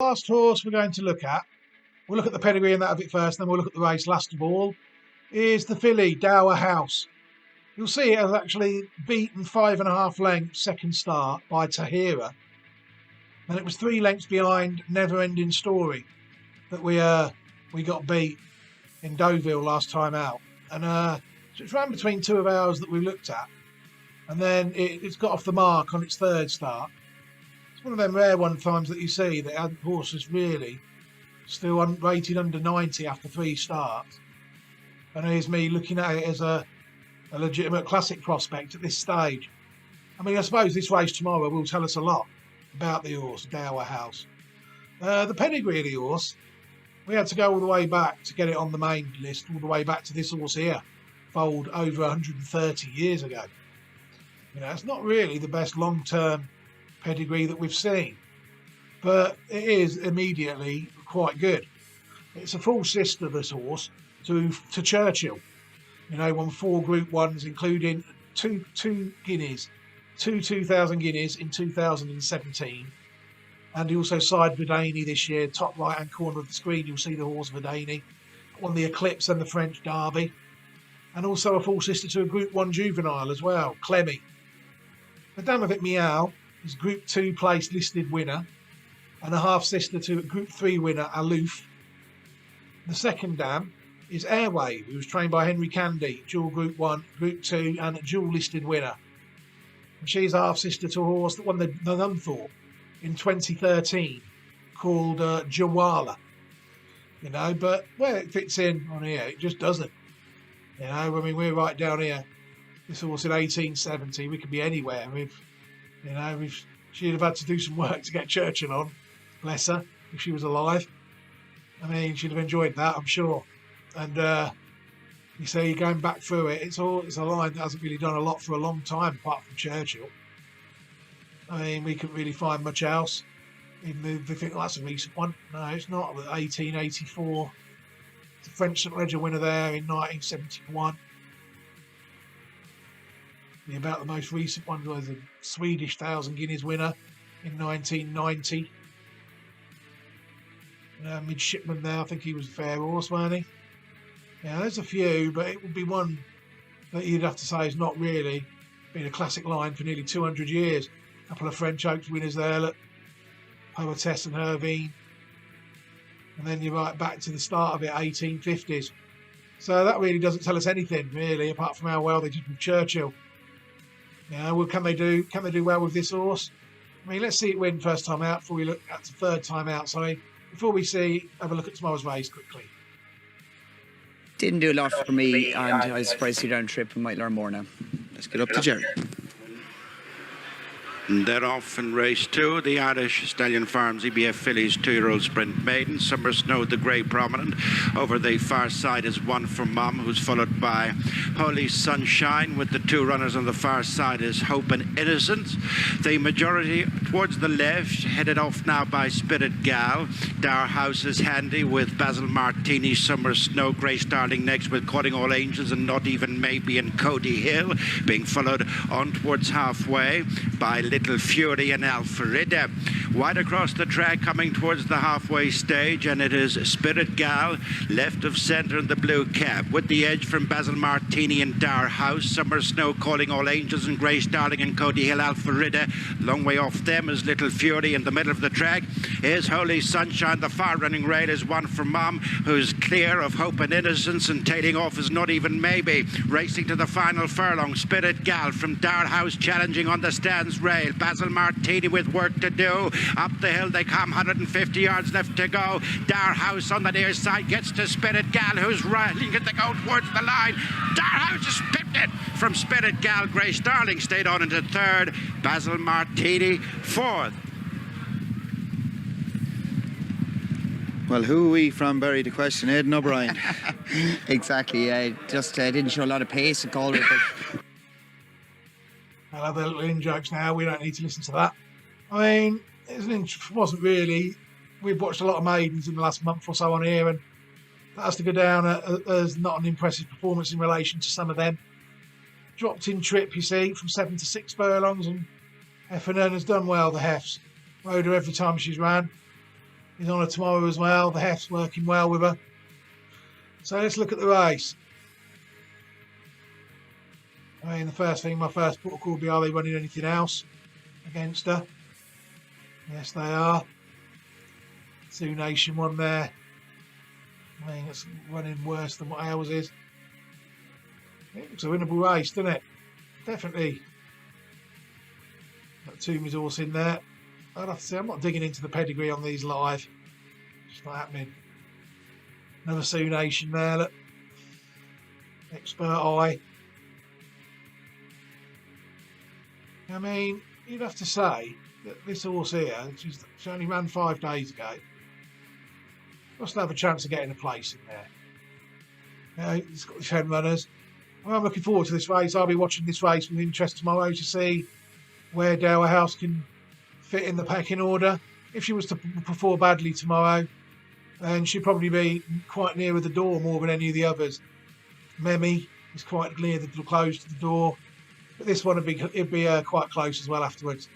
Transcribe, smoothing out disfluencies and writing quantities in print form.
Last horse we're going to look at, we'll look at the pedigree and that of it first, then we'll look at the race last of all, is the filly Dower House. You'll see it has actually beaten 5.5 lengths second start by Tahira. And it was 3 lengths behind Never Ending Story that we got beat in Deauville last time out. And so it's ran between two of ours that we looked at. And then it's got off the mark on its third start. It's one of them rare times that you see that a horse is really still rated under 90 after 3 starts. And here's me looking at it as a legitimate classic prospect at this stage. I mean, I suppose this race tomorrow will tell us a lot about the horse, Dower House. The pedigree of the horse, we had to go all the way back to get it on the main list, all the way back to this horse here, foaled over 130 years ago. You know, it's not really the best long-term pedigree that we've seen, but it is immediately quite good. It's a full sister, this horse, to Churchill. You know, won 4 Group 1s, including two 2,000 guineas in 2017. And he also side Verdani this year, top right-hand corner of the screen, you'll see the horse Verdani. Won the Eclipse and the French Derby. And also a full sister to a Group 1 juvenile as well, Clemmy. The Dam of It Meow is Group 2 place listed winner, and a half sister to a Group 3 winner, Aloof. The second dam is Airwave, who was trained by Henry Candy, dual Group 1, Group 2 and dual listed winner. And she's a half sister to a horse that won the Nunthorpe in 2013 called Jawala. You know, but where it fits in on here, it just doesn't. You know, I mean, we're right down here. This horse in 1870, we could be anywhere. She'd have had to do some work to get Churchill on, bless her, if she was alive. I mean, she'd have enjoyed that, I'm sure. And you say you're going back through it, it's a line that hasn't really done a lot for a long time, apart from Churchill. I mean, we couldn't really find much else. Even they think, that's a recent one. No, it's not. 1884. The French St. Leger winner there in 1971. About the most recent one was a Swedish 1,000 guineas winner in 1990. Midshipman there, I think he was a fair horse, wasn't he? Yeah, there's a few, but it would be one that you'd have to say is not really been a classic line for nearly 200 years. A couple of French Oaks winners there, look, Poetess and Hervine. And then you're right back to the start of it, 1850s. So that really doesn't tell us anything, really, apart from how well they did with Churchill. Yeah, well, can they do well with this horse? I mean, let's see it win first time out before we look at the third time out. So before we have a look at tomorrow's race quickly. Didn't do a lot for me, and I was surprised you down trip and might learn more now. Let's get up to Jerry. And they're off in race 2, the Irish Stallion Farms EBF Fillies 2-year-old sprint maiden. Summer Snow, the grey prominent. Over the far side is One for Mum, who's followed by Holy Sunshine. With the 2 runners on the far side is Hope and Innocence. The majority towards the left, headed off now by Spirit Gal. Dower House is handy with Basil Martini, Summer Snow, Grace Darling next with Courting All Angels and Not Even Maybe and Cody Hill. Being followed on towards halfway by Little Fury and Alfreda. Wide across the track coming towards the halfway stage, and it is Spirit Gal left of centre in the blue cap with the edge from Basil Martini and Dower House. Summer Snow, Calling All Angels and Grace Darling and Cody Hill. Alfreda long way off them is Little Fury. In the middle of the track is Holy Sunshine. The far running rail is One for Mum, who's clear of Hope and Innocence, and tailing off is Not Even Maybe. Racing to the final furlong, Spirit Gal from Dower House challenging on the stands rail. Basil Martini with work to do. Up the hill they come, 150 yards left to go. Dower House on the near side gets to Spirit Gal, who's rallying to go towards the line. Dower House has pipped it from Spirit Gal. Grace Darling stayed on into third. Basil Martini fourth. Well, who are we from Bury to question Aidan O'Brien? Exactly, just didn't show a lot of pace at Galway, but I'll have their little in-jokes now. We don't need to listen to that. I mean, it wasn't really. We've watched a lot of maidens in the last month or so on here, and that has to go down as not an impressive performance in relation to some of them. Dropped in trip, you see, from 7 to 6 furlongs, and Heffernan has done well, the Hefs. Rode her every time she's ran. is on her tomorrow as well. The heft's working well with her. So let's look at the race. I mean, the first thing, my first protocol will be, are they running anything else against her? Yes, they are. Sioux Nation one there. I mean, it's running worse than what ours is. It looks a winnable race, doesn't it? Definitely. Got Toomey's horse in there. I'd have to say, I'm not digging into the pedigree on these live. It's not happening. Another Sioux Nation there, look. Expert eye. I mean, you'd have to say that this horse here, she only ran 5 days ago, must have a chance of getting a place in there. You know, it's got the 10 runners. Well, I'm looking forward to this race. I'll be watching this race with interest tomorrow to see where Dower House can fit in the pecking order. If she was to perform badly tomorrow, then she'd probably be quite near the door more than any of the others. Memi is quite near the close to the door, but this one would be quite close as well afterwards.